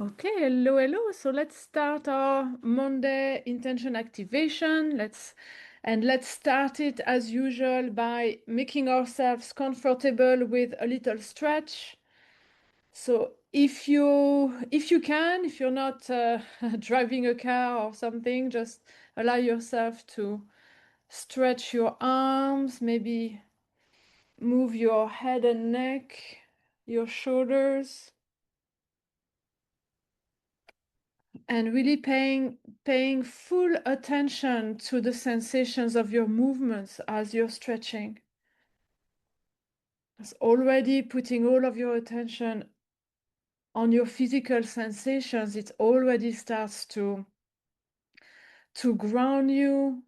Okay, hello, hello. So let's start our Monday intention activation. Let's start it as usual by making ourselves comfortable with a little stretch. So if you're not driving a car or something, just allow yourself to stretch your arms, maybe move your head and neck, your shoulders. And really paying full attention to the sensations of your movements as you're stretching. It's already putting all of your attention on your physical sensations. It already starts to ground you,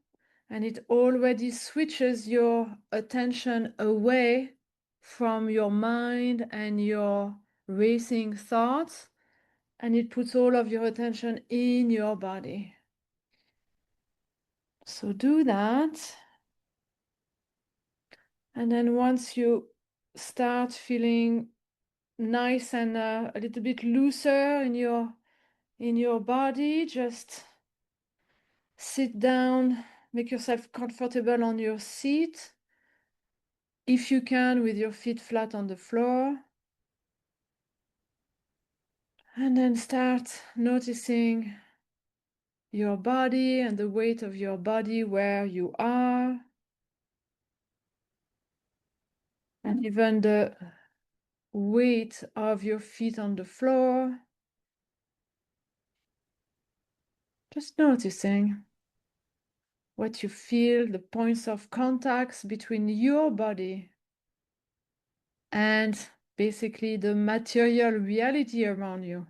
and it already switches your attention away from your mind and your racing thoughts, and it puts all of your attention in your body. So do that. And then once you start feeling nice and a little bit looser in your body, just sit down, make yourself comfortable on your seat. If you can, with your feet flat on the floor. And then start noticing your body and the weight of your body where you are. And even the weight of your feet on the floor. Just noticing what you feel, the points of contacts between your body and basically the material reality around you,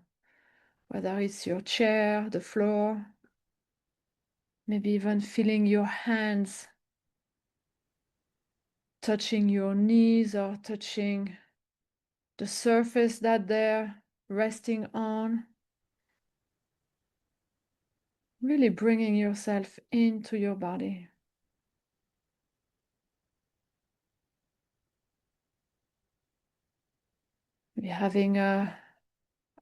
whether it's your chair, the floor, maybe even feeling your hands touching your knees or touching the surface that they're resting on. Really bringing yourself into your body. Maybe having an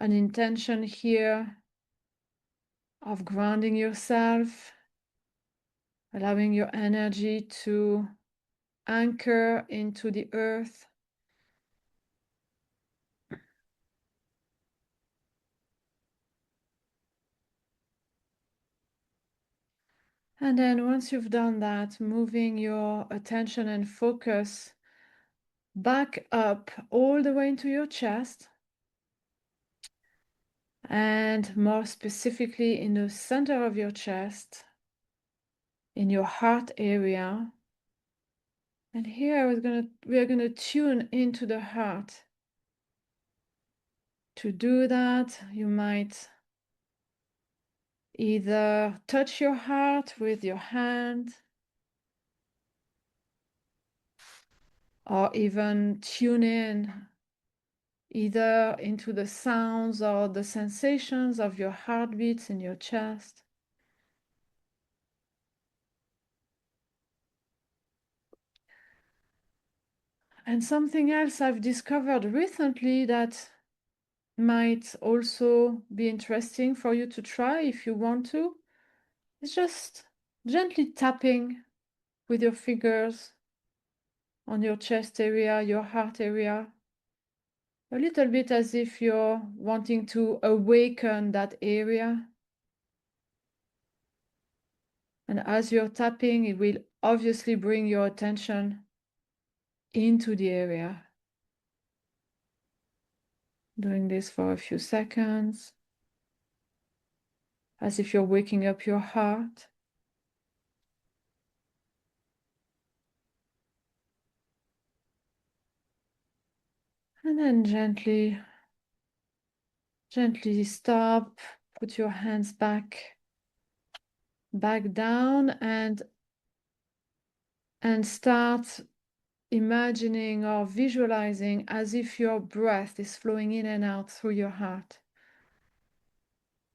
intention here of grounding yourself, allowing your energy to anchor into the earth. And then once you've done that, moving your attention and focus back up all the way into your chest, and more specifically in the center of your chest, in your heart area. And here we're gonna tune into the heart. To do that, you might either touch your heart with your hand, or even tune in either into the sounds or the sensations of your heartbeats in your chest. And something else I've discovered recently that might also be interesting for you to try if you want to is just gently tapping with your fingers on your chest area, your heart area. A little bit as if you're wanting to awaken that area. And as you're tapping, it will obviously bring your attention into the area. Doing this for a few seconds, as if you're waking up your heart. And then gently stop, put your hands back down, and start imagining or visualizing as if your breath is flowing in and out through your heart.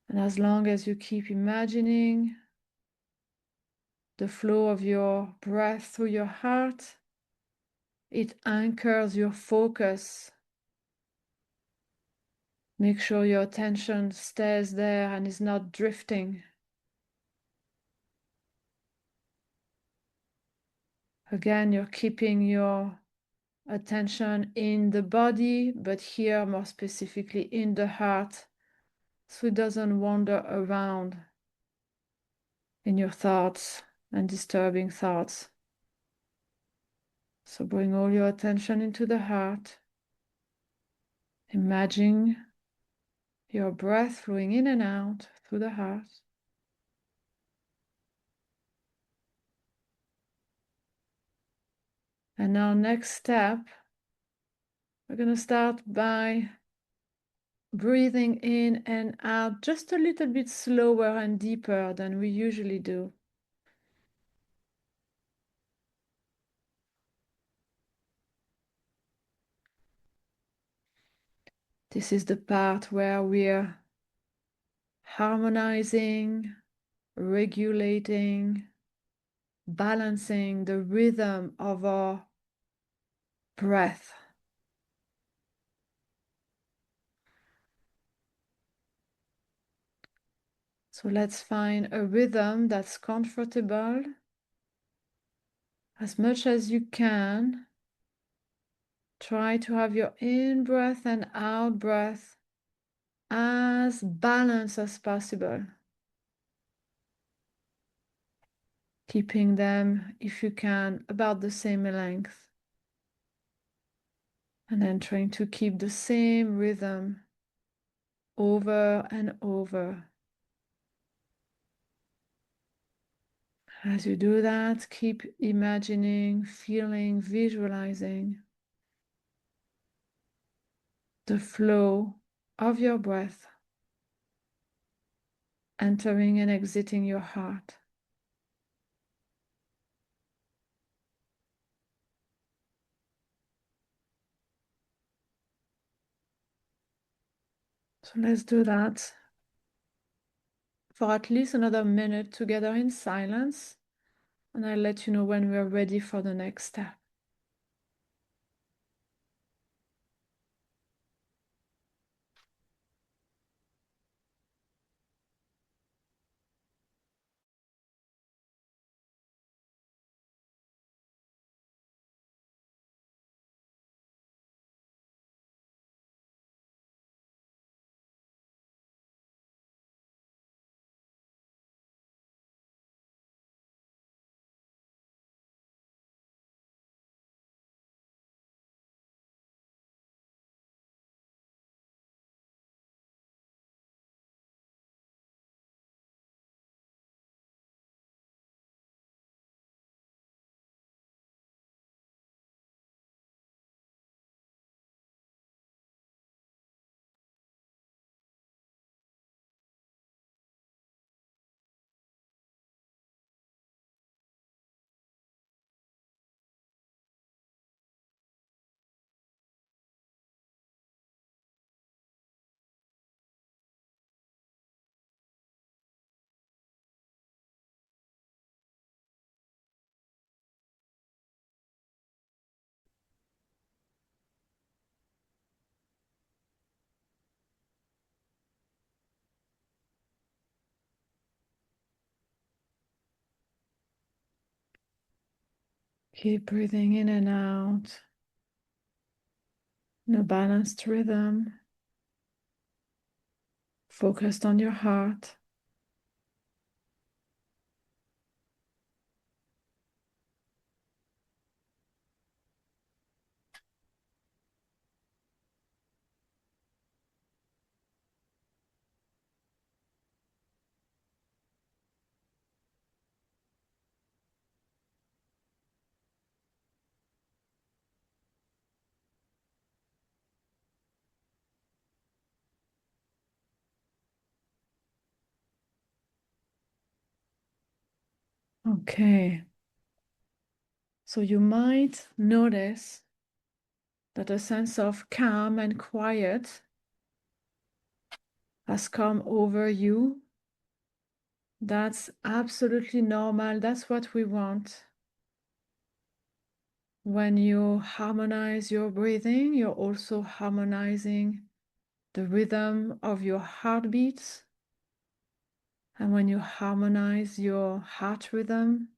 And as long as you keep imagining the flow of your breath through your heart, it anchors your focus Make sure your attention stays there and is not drifting. Again, you're keeping your attention in the body, but here more specifically in the heart, so it doesn't wander around in your thoughts and disturbing thoughts. So bring all your attention into the heart. Imagine your breath flowing in and out through the heart. And now, next step, we're going to start by breathing in and out just a little bit slower and deeper than we usually do. This is the part where we're harmonizing, regulating, balancing the rhythm of our breath. So let's find a rhythm that's comfortable. As much as you can, try to have your in-breath and out-breath as balanced as possible. Keeping them, if you can, about the same length. And then trying to keep the same rhythm over and over. As you do that, keep imagining, feeling, visualizing the flow of your breath entering and exiting your heart. So let's do that for at least another minute together in silence, and I'll let you know when we're ready for the next step. Keep breathing in and out in a balanced rhythm, focused on your heart. Okay. So you might notice that a sense of calm and quiet has come over you. That's absolutely normal. That's what we want. When you harmonize your breathing, you're also harmonizing the rhythm of your heartbeats. And when you harmonize your heart rhythm,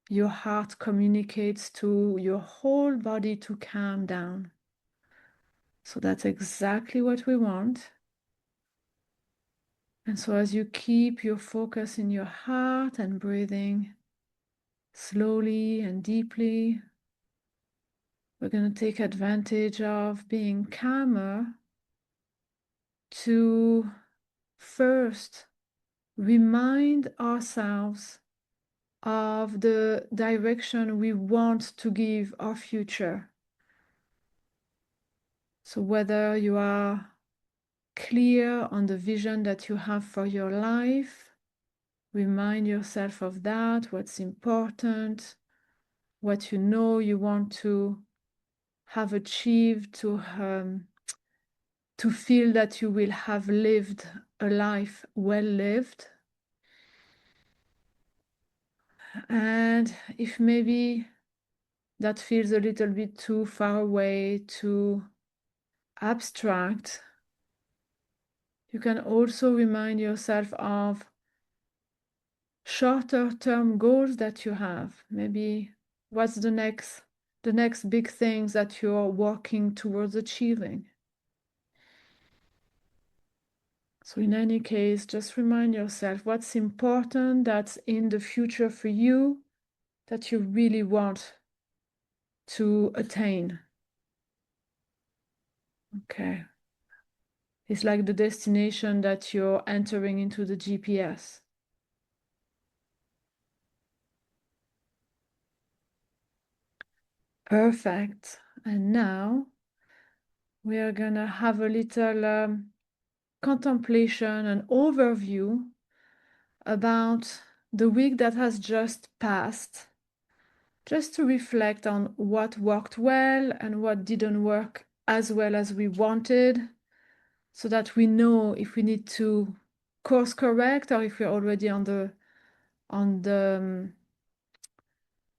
your heart communicates to your whole body to calm down. So that's exactly what we want. And so as you keep your focus in your heart and breathing slowly and deeply, we're going to take advantage of being calmer to first remind ourselves of the direction we want to give our future. So whether you are clear on the vision that you have for your life, remind yourself of that, what's important, what you know you want to have achieved, to feel that you will have lived a life well lived. And if maybe that feels a little bit too far away, too abstract, you can also remind yourself of shorter term goals that you have. Maybe what's the next big things that you're working towards achieving. So in any case, just remind yourself what's important that's in the future for you that you really want to attain. Okay. It's like the destination that you're entering into the GPS. Perfect. And now we are going to have a little contemplation and overview about the week that has just passed, just to reflect on what worked well and what didn't work as well as we wanted, so that we know if we need to course correct or if we're already on the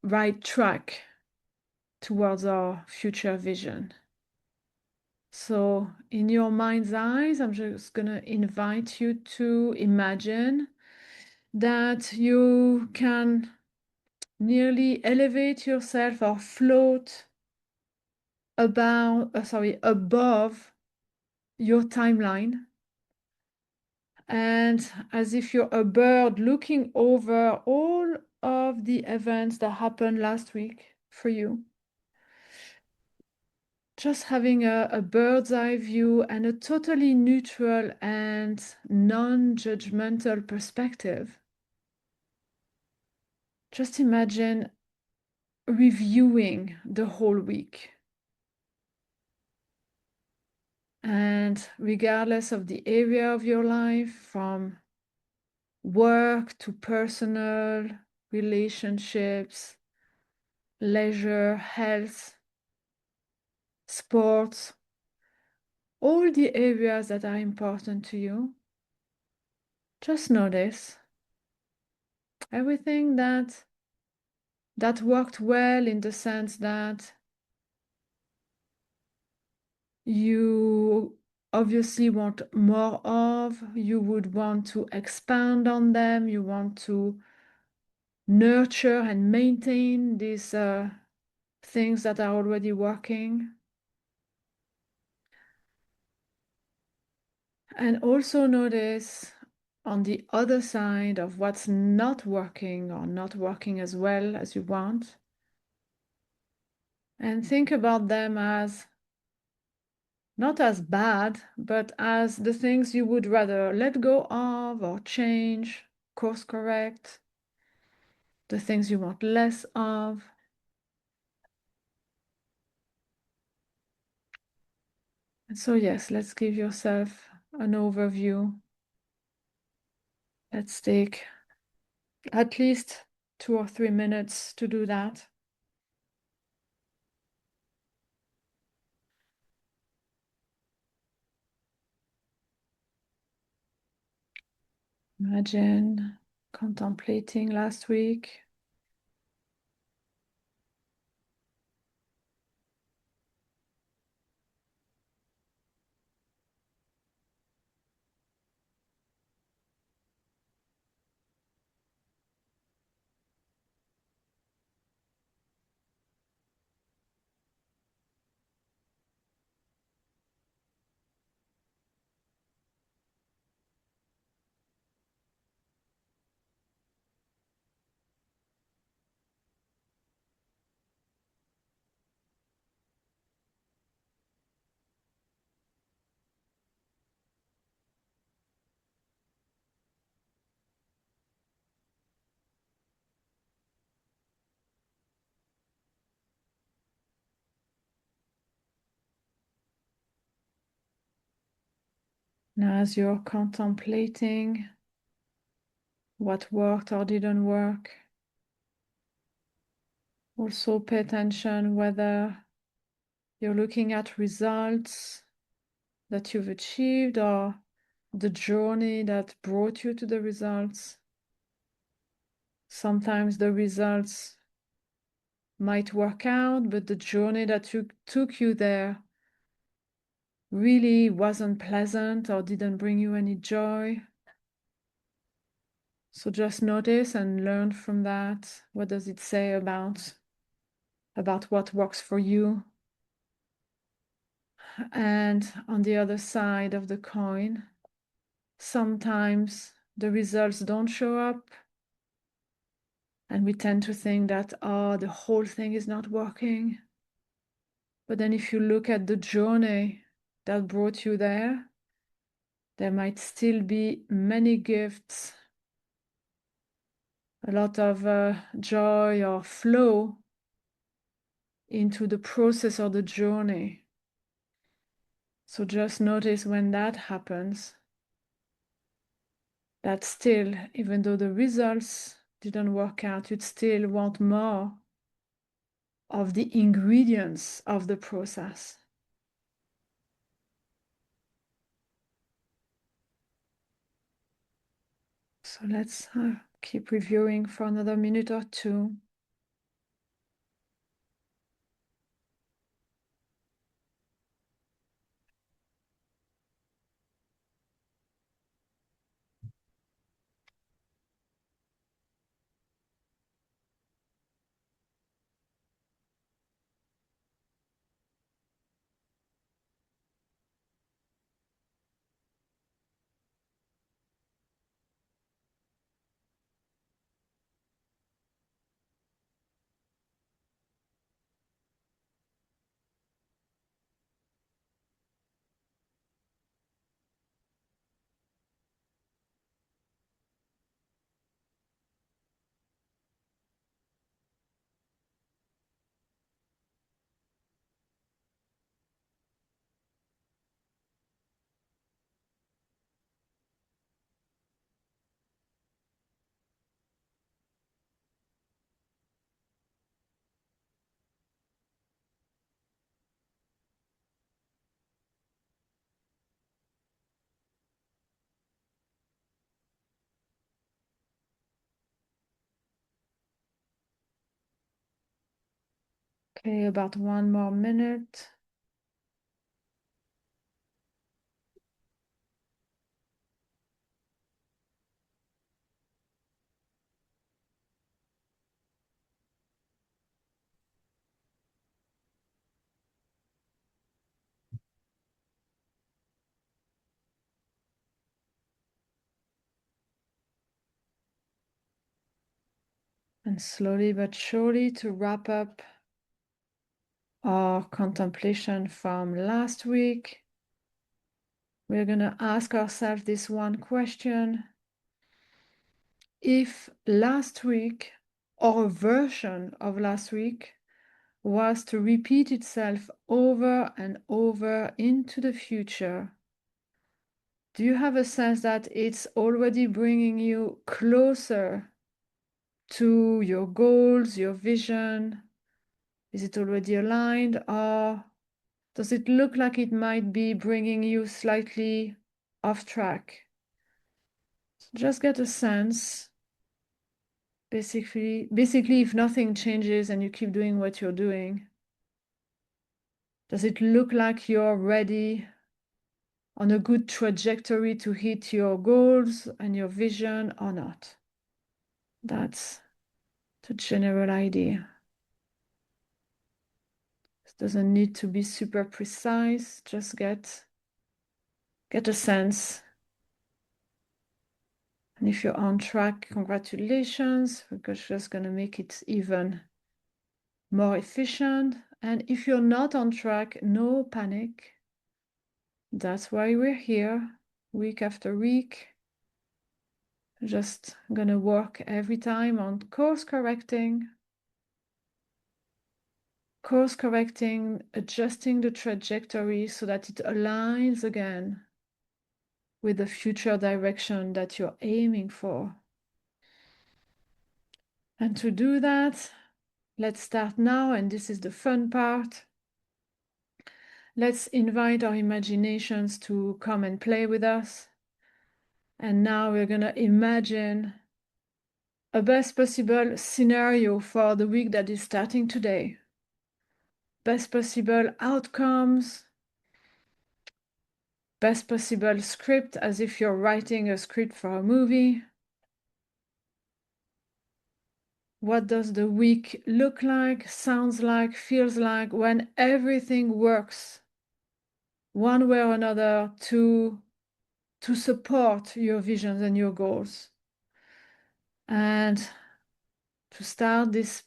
right track towards our future vision. So in your mind's eyes, I'm just going to invite you to imagine that you can nearly elevate yourself or float above your timeline, and as if you're a bird looking over all of the events that happened last week for you. Just having a bird's eye view and a totally neutral and non-judgmental perspective. Just imagine reviewing the whole week. And regardless of the area of your life, from work to personal, relationships, leisure, health, sports, all the areas that are important to you, just notice everything that worked well, in the sense that you obviously want more of, you would want to expand on them, you want to nurture and maintain these things that are already working. And also notice on the other side of what's not working or not working as well as you want. And think about them as not as bad, but as the things you would rather let go of or change, course correct, the things you want less of. And so yes, let's give yourself an overview. Let's take at least 2 or 3 minutes to do that. Imagine contemplating last week. Now, as you're contemplating what worked or didn't work, also pay attention whether you're looking at results that you've achieved or the journey that brought you to the results. Sometimes the results might work out, but the journey that took you there really wasn't pleasant or didn't bring you any joy. So just notice and learn from that. What does it say about what works for you? And on the other side of the coin, sometimes the results don't show up, and we tend to think that, oh, the whole thing is not working. But then if you look at the journey that brought you there might still be many gifts, a lot of joy or flow into the process or the journey. So just notice when that happens, that still, even though the results didn't work out, you'd still want more of the ingredients of the process. So let's keep reviewing for another minute or two. Okay, about one more minute. And slowly but surely to wrap up our contemplation from last week, we're going to ask ourselves this one question. If last week, or a version of last week, was to repeat itself over and over into the future, do you have a sense that it's already bringing you closer to your goals, your vision? Is it already aligned, or does it look like it might be bringing you slightly off track? So just get a sense. Basically, if nothing changes and you keep doing what you're doing, does it look like you're ready, on a good trajectory to hit your goals and your vision or not? That's the general idea. It doesn't need to be super precise, just get a sense. And if you're on track, congratulations, we're just going to make it even more efficient. And if you're not on track, no panic. That's why we're here week after week. Just gonna work every time on course correcting, adjusting the trajectory so that it aligns again with the future direction that you're aiming for. And to do that, let's start now, and this is the fun part. Let's invite our imaginations to come and play with us. And now we're going to imagine a best possible scenario for the week that is starting today. Best possible outcomes, best possible script, as if you're writing a script for a movie. What does the week look like, sounds like, feels like when everything works one way or another to support your visions and your goals? And to start this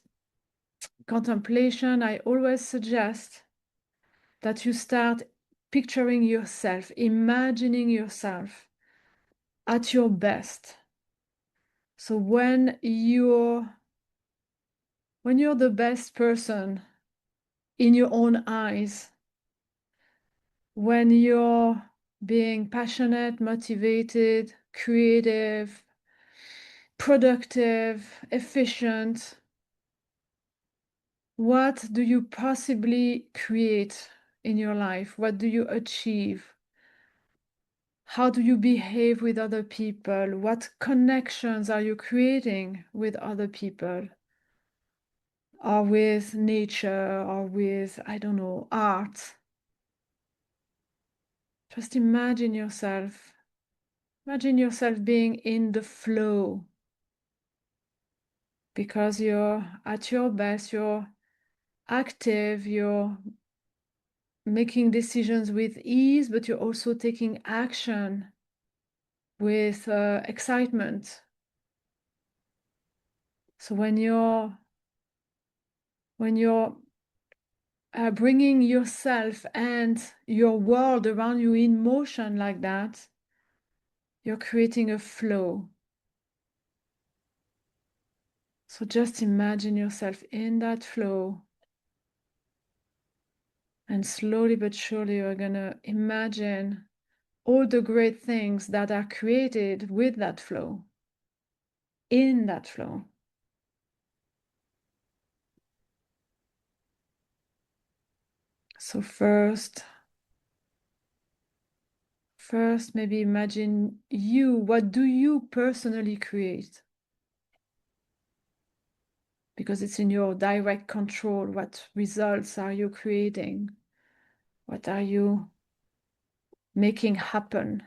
contemplation, I always suggest that you start picturing yourself, imagining yourself at your best. So when you're the best person in your own eyes, when you're being passionate, motivated, creative, productive, efficient, what do you possibly create in your life? What do you achieve? How do you behave with other people? What connections are you creating with other people? Or with nature, or with, I don't know, art? Just imagine yourself being in the flow, because you're at your best, you're active, you're making decisions with ease, but you're also taking action with excitement. So when you're bringing yourself and your world around you in motion like that, you're creating a flow. So just imagine yourself in that flow. And slowly but surely, you're going to imagine all the great things that are created with that flow, in that flow. So first, maybe imagine what do you personally create? Because it's in your direct control. What results are you creating? What are you making happen?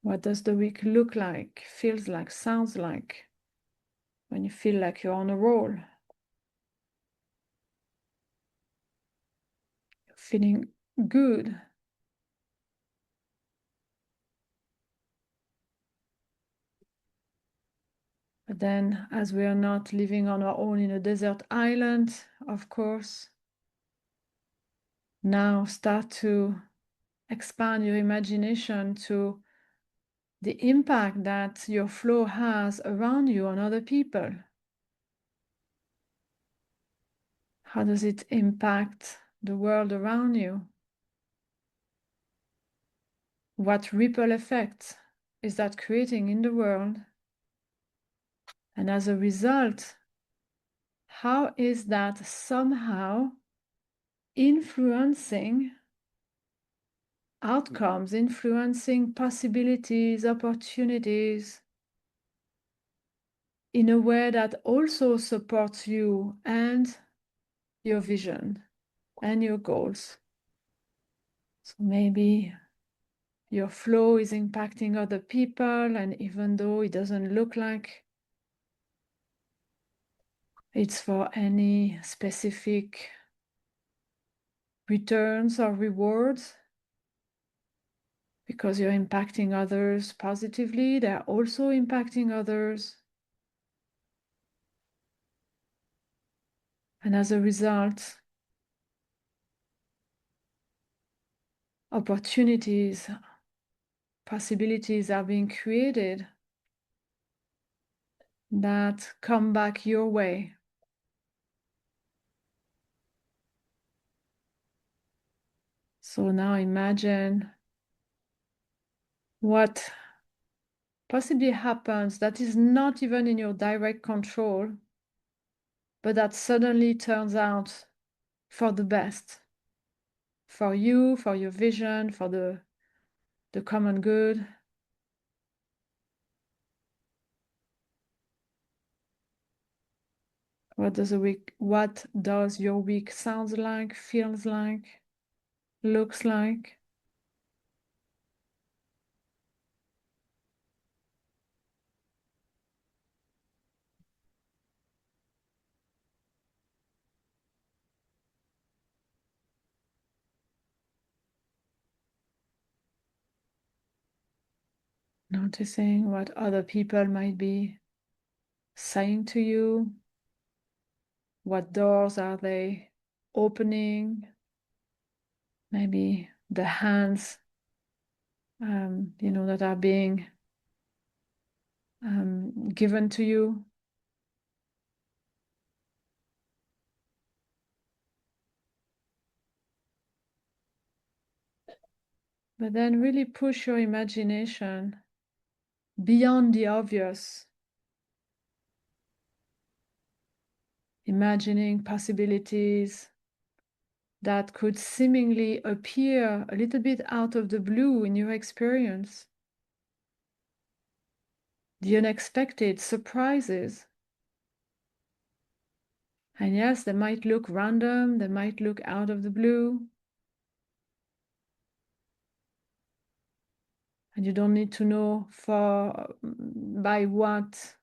What does the week look like, feels like, sounds like when you feel like you're on a roll? You're feeling good. But then, as we are not living on our own in a desert island, of course, now start to expand your imagination to the impact that your flow has around you on other people. How does it impact the world around you? What ripple effect is that creating in the world? And as a result, how is that somehow influencing outcomes, influencing possibilities, opportunities, in a way that also supports you and your vision and your goals? So maybe your flow is impacting other people, and even though it doesn't look like it's for any specific returns or rewards, because you're impacting others positively, they're also impacting others. And as a result, opportunities, possibilities are being created that come back your way. So now imagine what possibly happens that is not even in your direct control, but that suddenly turns out for the best, for you, for your vision, for the common good. What does your week sounds like, feels like, looks like? Noticing what other people might be saying to you. What doors are they opening? Maybe the hands, that are being given to you. But then really push your imagination beyond the obvious, imagining possibilities that could seemingly appear a little bit out of the blue in your experience. The unexpected surprises. And yes, they might look random, they might look out of the blue. And you don't need to know by what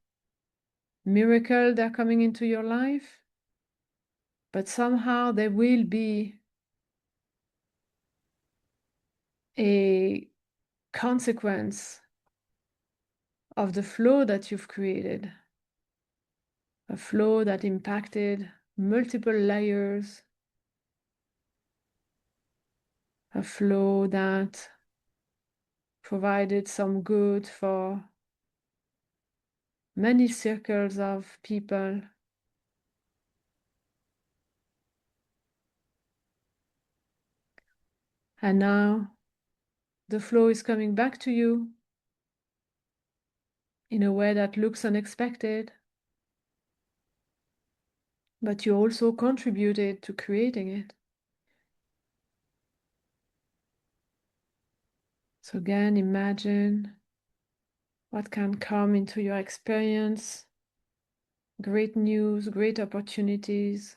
miracle they're coming into your life, but somehow there will be a consequence of the flow that you've created, a flow that impacted multiple layers, a flow that provided some good for many circles of people. And now the flow is coming back to you in a way that looks unexpected, but you also contributed to creating it. So again, imagine what can come into your experience, great news, great opportunities.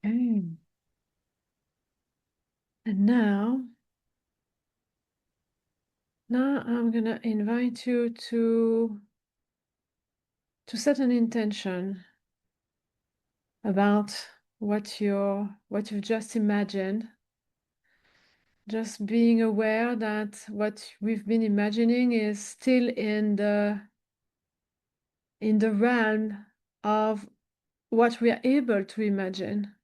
Okay. And now I'm gonna invite you to set an intention about what you've just imagined. Just being aware that what we've been imagining is still in the realm of what we are able to imagine.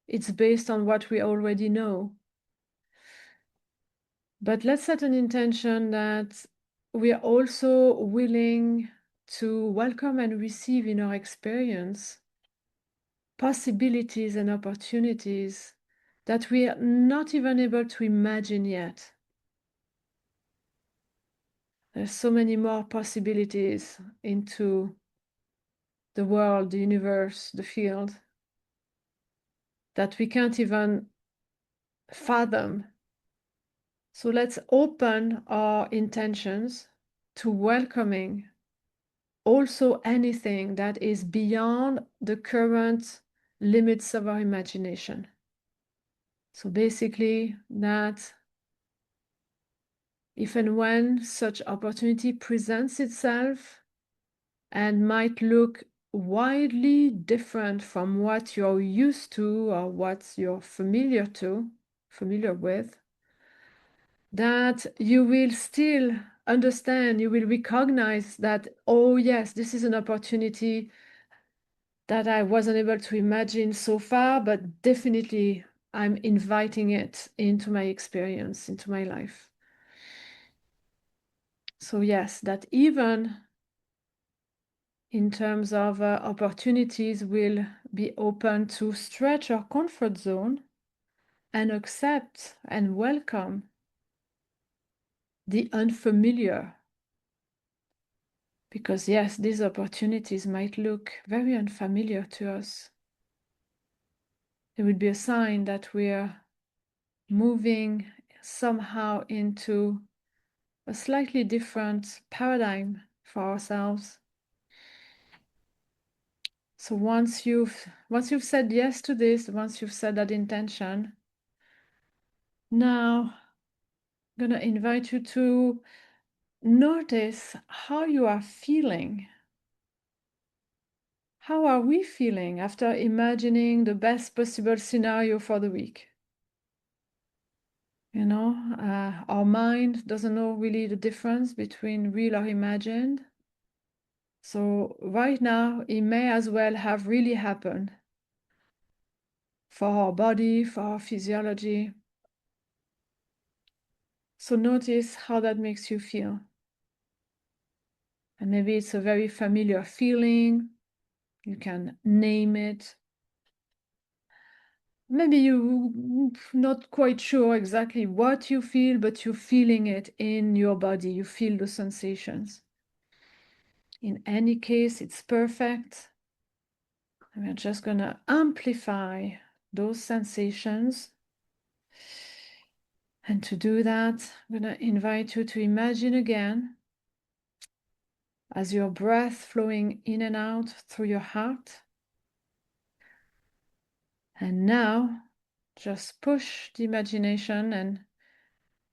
It's based on what we already know. But let's set an intention that we are also willing to welcome and receive in our experience possibilities and opportunities that we are not even able to imagine yet. There's so many more possibilities into the world, the universe, the field that we can't even fathom. So let's open our intentions to welcoming also anything that is beyond the current limits of our imagination. So basically, that if and when such opportunity presents itself and might look widely different from what you're used to or what you're familiar with, that you will still understand, you will recognize that, oh yes, this is an opportunity that I wasn't able to imagine so far, but definitely I'm inviting it into my experience, into my life. So yes, that even in terms of opportunities will be open to stretch our comfort zone and accept and welcome the unfamiliar. Because yes, these opportunities might look very unfamiliar to us. It would be a sign that we're moving somehow into a slightly different paradigm for ourselves. So once you've said yes to this, once you've set that intention, now I'm going to invite you to notice how you are feeling. How are we feeling after imagining the best possible scenario for the week? You know, our mind doesn't know really the difference between real or imagined. So right now, it may as well have really happened for our body, for our physiology. So notice how that makes you feel. And maybe it's a very familiar feeling. You can name it. Maybe you're not quite sure exactly what you feel, but you're feeling it in your body. You feel the sensations. In any case, it's perfect. And we're just going to amplify those sensations. And to do that, I'm going to invite you to imagine again as your breath flowing in and out through your heart. And now, just push the imagination and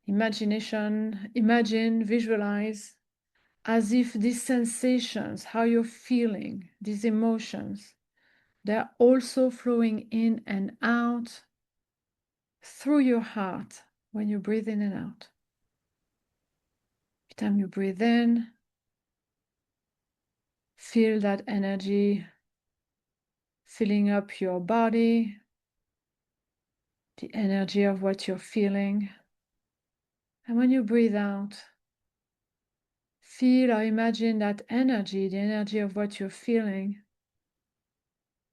imagine, visualize as if these sensations, how you're feeling, these emotions, they're also flowing in and out through your heart when you breathe in and out. Every time you breathe in, feel that energy filling up your body, the energy of what you're feeling. And when you breathe out, feel or imagine that energy, the energy of what you're feeling,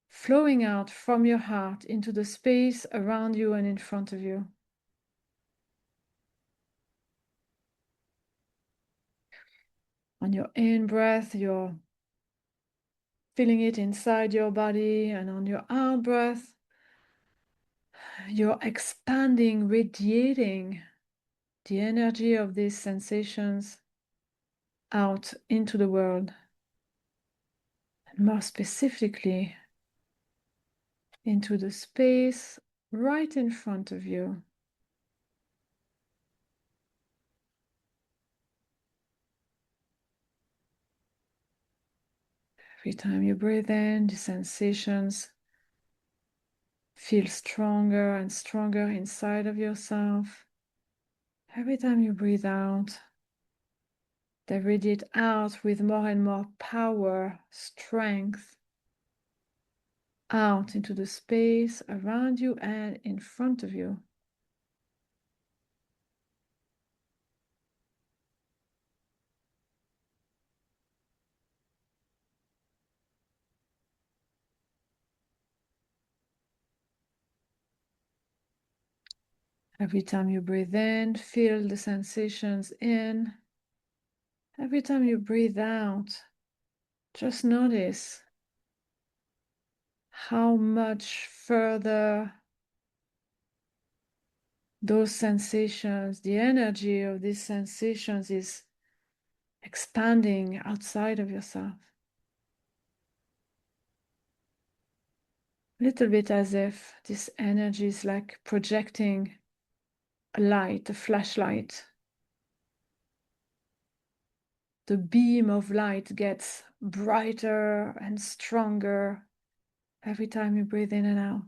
flowing out from your heart into the space around you and in front of you. On your in-breath, you're feeling it inside your body, and on your out-breath, you're expanding, radiating the energy of these sensations out into the world, and more specifically, into the space right in front of you. Every time you breathe in, the sensations feel stronger and stronger inside of yourself. Every time you breathe out, they radiate out with more and more power, strength, out into the space around you and in front of you. Every time you breathe in, feel the sensations in. Every time you breathe out, just notice how much further those sensations, the energy of these sensations is expanding outside of yourself. A little bit as if this energy is like projecting a light, a flashlight. The beam of light gets brighter and stronger every time you breathe in and out.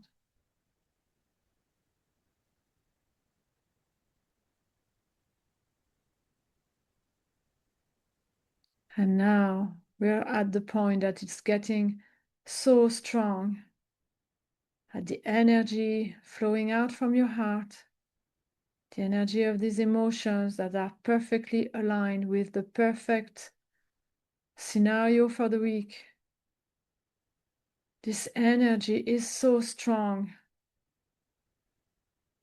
And now we're at the point that it's getting so strong that the energy flowing out from your heart, the energy of these emotions that are perfectly aligned with the perfect scenario for the week. This energy is so strong.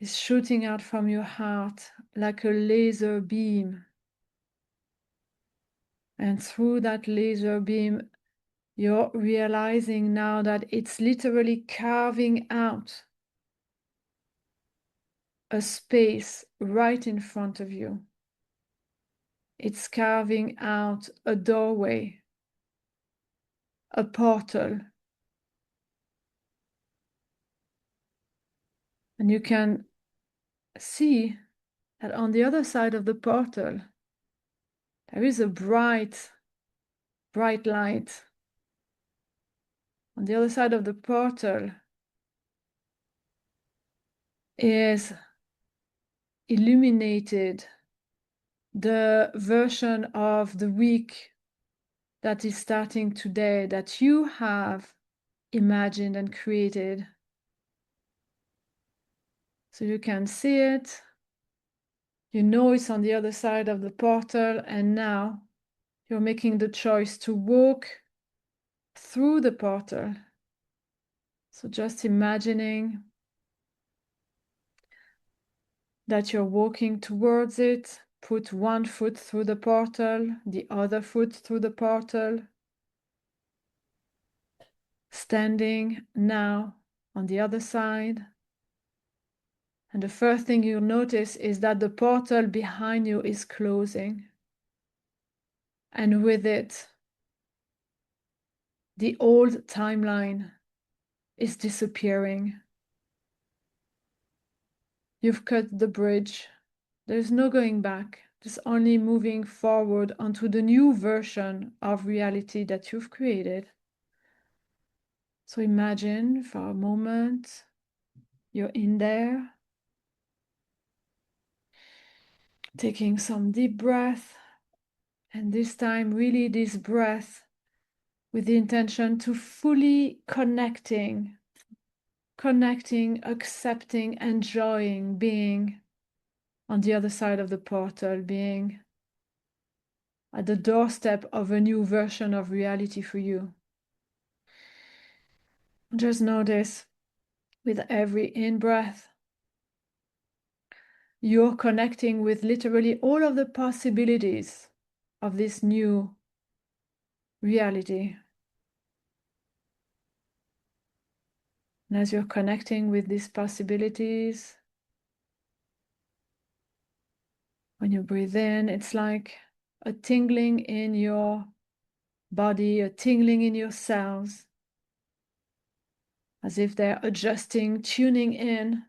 It's shooting out from your heart like a laser beam. And through that laser beam, you're realizing now that it's literally carving out a space right in front of you. It's carving out a doorway, a portal. And you can see that on the other side of the portal, there is a bright, bright light. On the other side of the portal is illuminated the version of the week that is starting today that you have imagined and created. So you can see it, you know it's on the other side of the portal, and now you're making the choice to walk through the portal. So just imagining that you're walking towards it, put one foot through the portal, the other foot through the portal, standing now on the other side. And the first thing you'll notice is that the portal behind you is closing. And with it, the old timeline is disappearing. You've cut the bridge. There's no going back. There's only moving forward onto the new version of reality that you've created. So imagine for a moment you're in there, taking some deep breath, and this time really this breath with the intention to fully connecting, accepting, enjoying being on the other side of the portal, being at the doorstep of a new version of reality for you. Just notice with every in-breath, you're connecting with literally all of the possibilities of this new reality. And as you're connecting with these possibilities, when you breathe in, it's like a tingling in your body, a tingling in your cells, as if they're adjusting, tuning in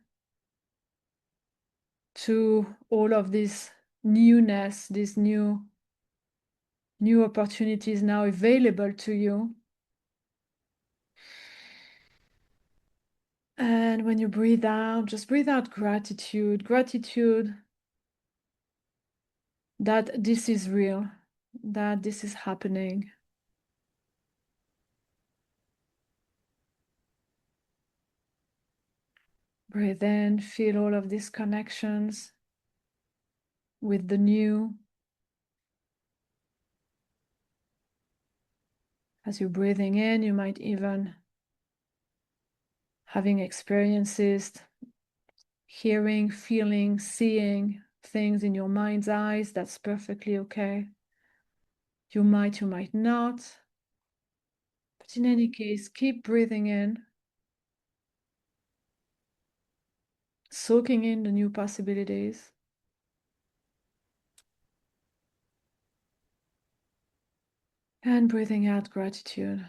to all of this newness, these new opportunities now available to you. And when you breathe out, just breathe out gratitude that this is real, that this is happening. Breathe in, feel all of these connections with the new. As you're breathing in, you might even having experiences, hearing, feeling, seeing things in your mind's eyes. That's perfectly okay. You might not. But in any case, keep breathing in, soaking in the new possibilities. And breathing out gratitude.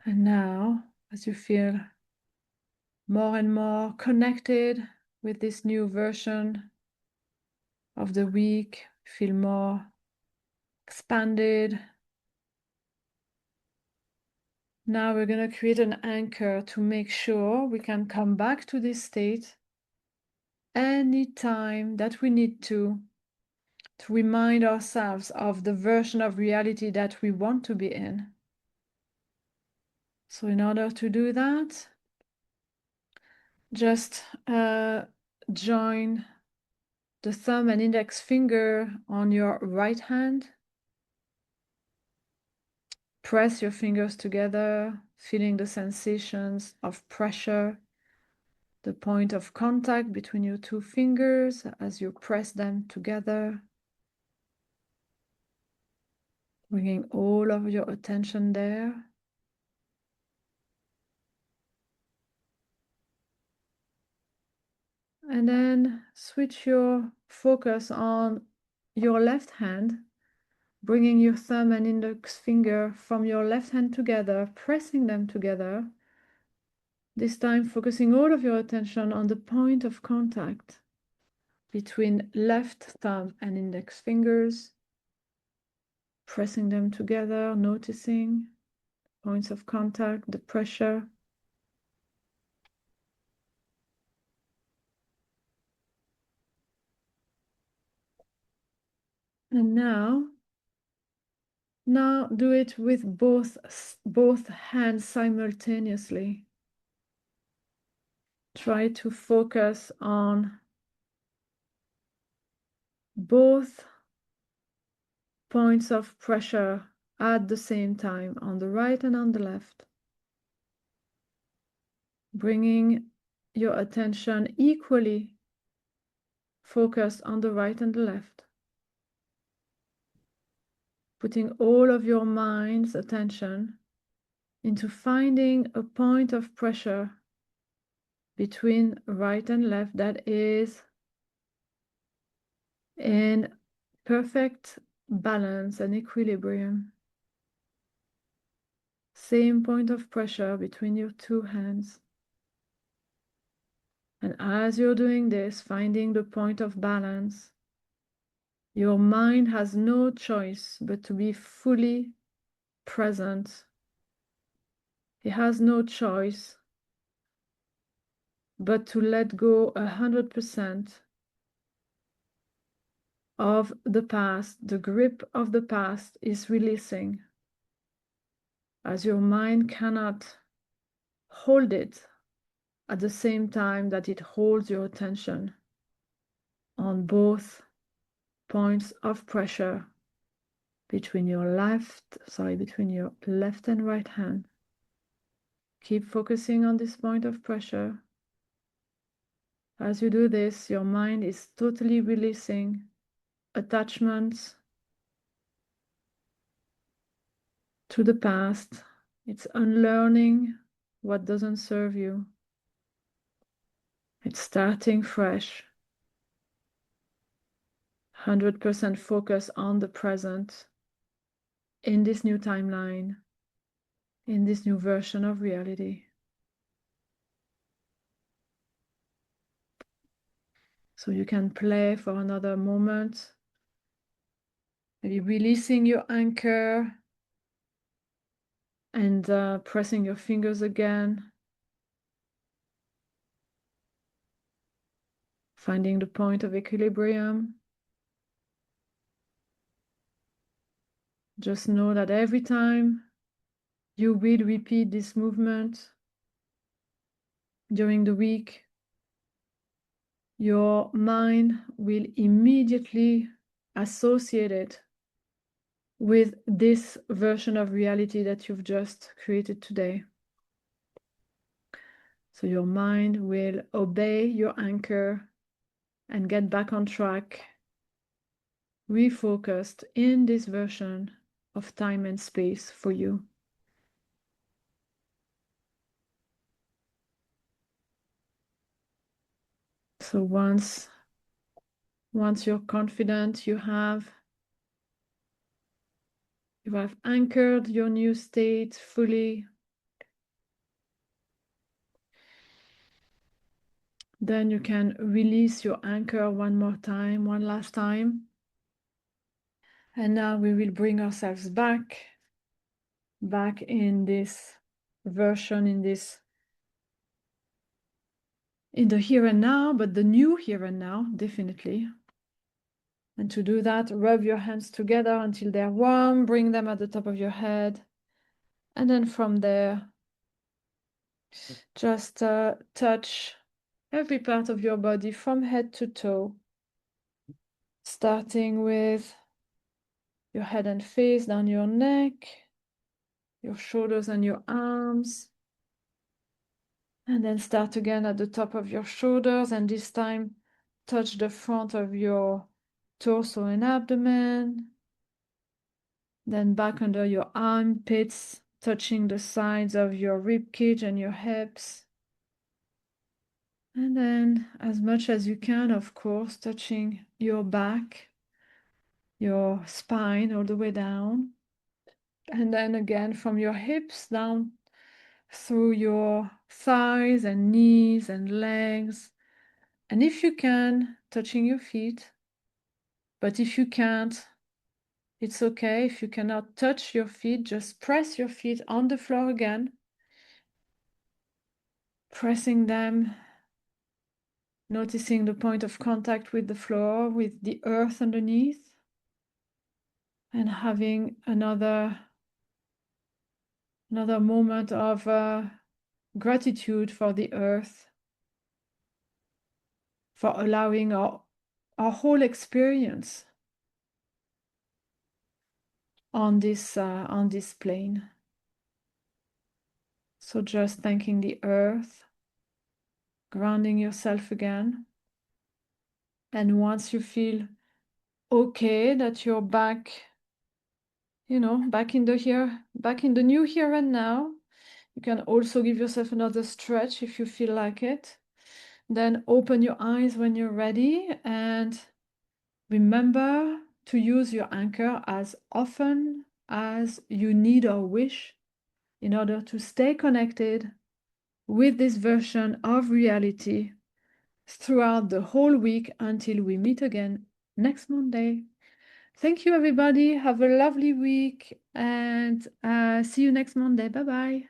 And now, as you feel more and more connected with this new version of the week, feel more expanded. Now we're going to create an anchor to make sure we can come back to this state any time that we need to remind ourselves of the version of reality that we want to be in. So in order to do that, just join the thumb and index finger on your right hand. Press your fingers together, feeling the sensations of pressure, the point of contact between your two fingers as you press them together. Bringing all of your attention there. And then switch your focus on your left hand, bringing your thumb and index finger from your left hand together, pressing them together. This time focusing all of your attention on the point of contact between left thumb and index fingers, pressing them together, noticing points of contact, the pressure. And now do it with both hands simultaneously. Try to focus on both points of pressure at the same time, on the right and on the left. Bringing your attention equally focused on the right and the left. Putting all of your mind's attention into finding a point of pressure between right and left that is in perfect balance and equilibrium. Same point of pressure between your two hands. And as you're doing this, finding the point of balance, your mind has no choice but to be fully present. It has no choice but to let go 100% of the past. The grip of the past is releasing, as your mind cannot hold it at the same time that it holds your attention on both points of pressure between your left and right hand. Keep focusing on this point of pressure. As you do this, your mind is totally releasing attachments to the past. It's unlearning what doesn't serve you. It's starting fresh. 100% focus on the present in this new timeline, in this new version of reality. So you can play for another moment, maybe releasing your anchor and pressing your fingers again, finding the point of equilibrium. Just know that every time you will repeat this movement during the week, your mind will immediately associate it with this version of reality that you've just created today. So your mind will obey your anchor and get back on track, refocused in this version of time and space for you. So once you're confident you have anchored your new state fully, Then you can release your anchor one more time, one last time. And now we will bring ourselves back in this version, in the here and now, but the new here and now, definitely. And to do that, rub your hands together until they're warm, bring them at the top of your head. And then from there, just touch every part of your body from head to toe, starting with your head and face, down your neck, your shoulders and your arms. And then start again at the top of your shoulders, and this time touch the front of your torso and abdomen. Then back under your armpits, touching the sides of your rib cage and your hips. And then, as much as you can, of course, touching your back, your spine all the way down. And then again, from your hips down through your thighs and knees and legs. And if you can, touching your feet. But if you can't, it's okay. If you cannot touch your feet, just press your feet on the floor again. Pressing them, noticing the point of contact with the floor, with the earth underneath. And having another moment of gratitude for the earth, for allowing our whole experience on this plane. So just thanking the earth, grounding yourself again. And once you feel okay, that you're back, back in the new here and now, you can also give yourself another stretch if you feel like it. Then open your eyes when you're ready, and remember to use your anchor as often as you need or wish in order to stay connected with this version of reality throughout the whole week until we meet again next Monday. Thank you, everybody. Have a lovely week, and see you next Monday. Bye-bye.